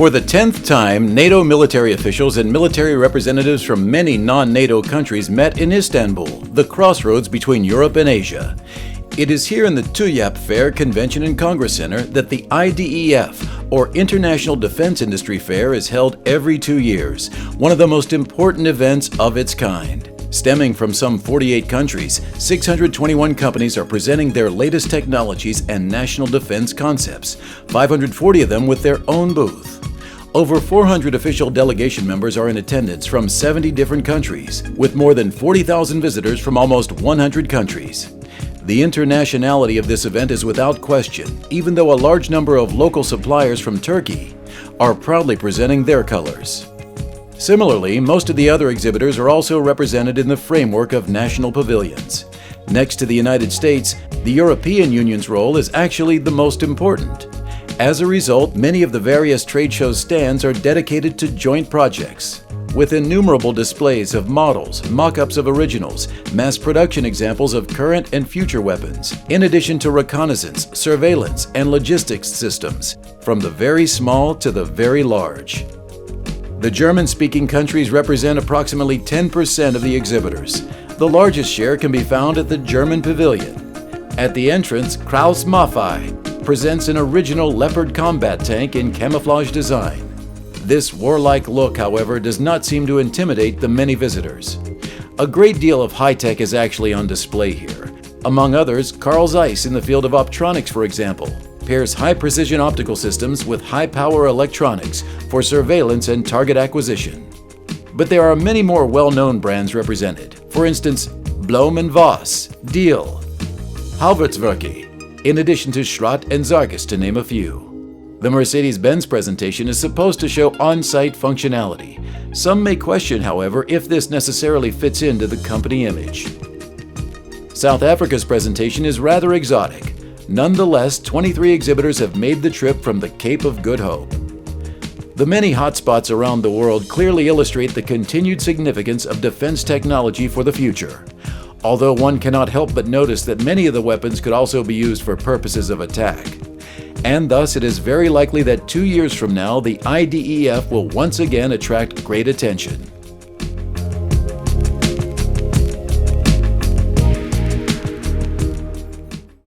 For the 10th time, NATO military officials and military representatives from many non-NATO countries met in Istanbul, the crossroads between Europe and Asia. It is here in the TÜYAP Fair Convention and Congress Center that the IDEF, or International Defense Industry Fair, is held every 2 years, one of the most important events of its kind. Stemming from some 48 countries, 621 companies are presenting their latest technologies and national defense concepts, 540 of them with their own booth. Over 400 official delegation members are in attendance from 70 different countries, with more than 40,000 visitors from almost 100 countries. The internationality of this event is without question, even though a large number of local suppliers from Turkey are proudly presenting their colors. Similarly, most of the other exhibitors are also represented in the framework of national pavilions. Next to the United States, the European Union's role is actually the most important. As a result, many of the various trade shows' stands are dedicated to joint projects, with innumerable displays of models, mock-ups of originals, mass production examples of current and future weapons, in addition to reconnaissance, surveillance, and logistics systems, from the very small to the very large. The German-speaking countries represent approximately 10% of the exhibitors. The largest share can be found at the German Pavilion. At the entrance, Kraus Maffei presents an original Leopard combat tank in camouflage design. This warlike look, however, does not seem to intimidate the many visitors. A great deal of high-tech is actually on display here. Among others, Carl Zeiss in the field of optronics, for example, pairs high-precision optical systems with high-power electronics for surveillance and target acquisition. But there are many more well-known brands represented. For instance, Blohm & Voss, Diehl, Halbertswerke, in addition to Schratt and Zargis, to name a few. The Mercedes-Benz presentation is supposed to show on-site functionality. Some may question, however, if this necessarily fits into the company image. South Africa's presentation is rather exotic. Nonetheless, 23 exhibitors have made the trip from the Cape of Good Hope. The many hotspots around the world clearly illustrate the continued significance of defense technology for the future. Although one cannot help but notice that many of the weapons could also be used for purposes of attack. And thus it is very likely that 2 years from now the IDEF will once again attract great attention.